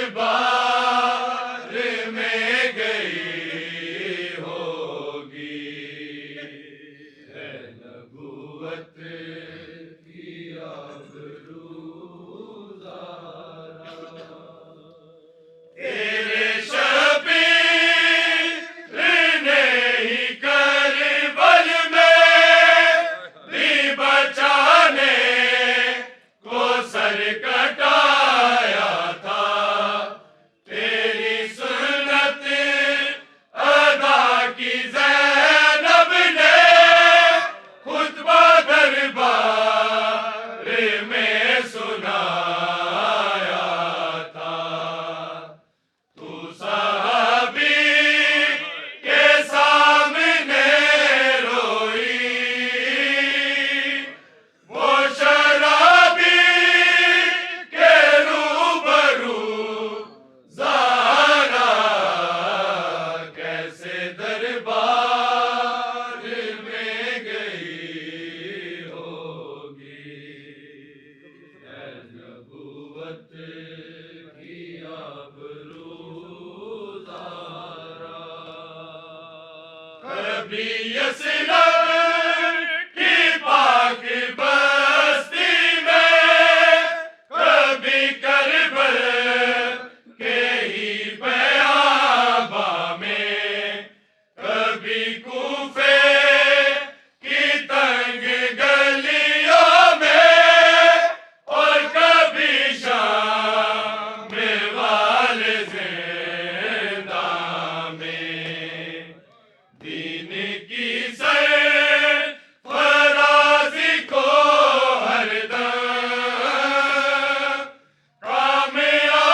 दरबार में गई होगी, है नबूवत की आबरू ज़ारा। तेरे शबीर ने ही करबल में दी बचाने को सर कटाया था। तेरी सुन्नत अदा की ज़ैनब ने खुतबा दरबार में सुनाया था। तू सहाबी के सामने रोई, वो शराबी के रूबरू ज़ारा। कैसे दरबार में गई होगी, है नबूवत की आबरू ज़ारा। कभी यसरब की पाक बस्ती में, कभी करबल के ही बयाबा में, कभी कूफे की तंग गलियों में, और कभी शाम वाले ज़िंदा में। दीन की सरफराज़ी को हरदम काम आया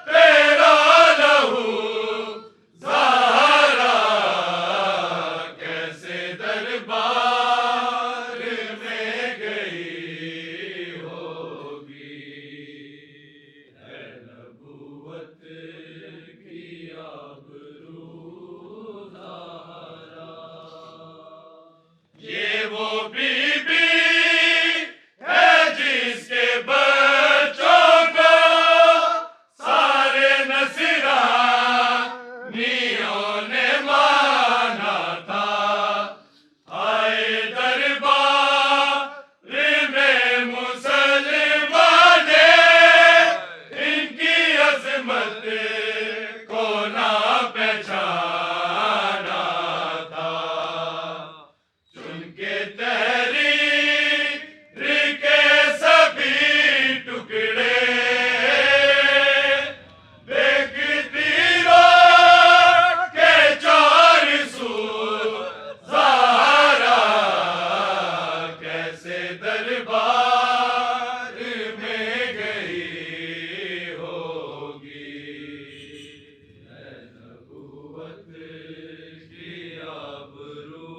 तेरा लहू ज़ारा। कैसे दरबार में गई होगी, है नबूवत की आबरू ज़ारा। ये वो बीबी है जिसके बच्चों को सारे नसरानियों ने माना था। आए दरबार में मुसलमान ने इनकी अज़मत को ना पहचाना था। चुन के तहरीर के सभी टुकड़े देखती रोड के चार सू ज़ारा। कैसे दरबार में गई होगी, है नबूवत की आबरू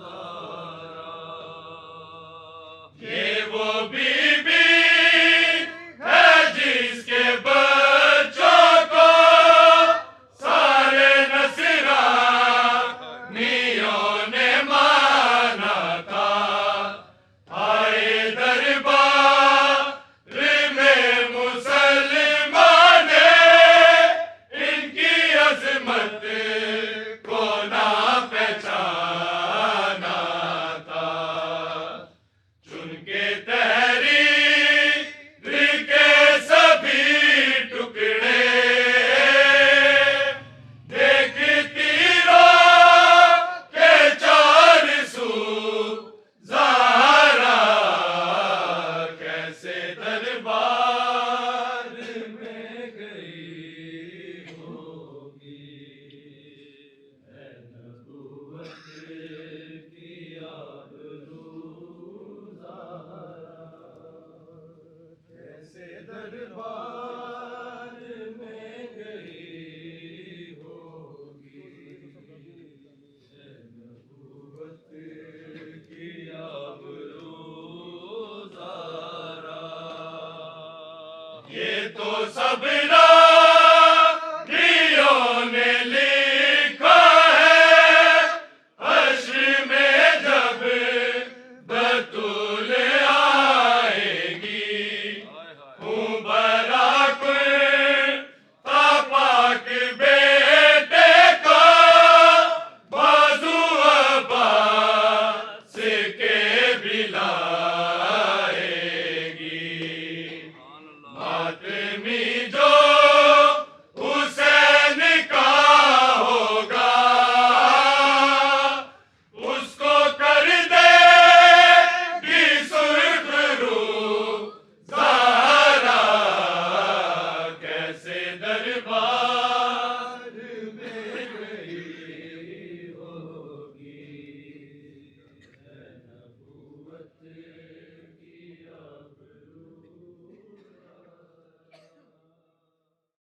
ज़ारा। ये वो बीबी है जिसके बच्चों को सारे नसरानियों ने माना था। आए दरबार में मुसलमान ने इनकी अज़मत को ना पहचाना था। चुन के तहरीर के सभी टुकड़े देखती रोड के चार सू ज़ारा। कैसे दरबार में गई होगी, है नबूवत की आबरू ज़ारा। कैसे दरबार में गई होगी, है नबूवत की आबरू ज़ारा। ये तो सब रागियों ने लिखा है, हश्र में जब बतूल आएगी। हूँ बरा आदमी जो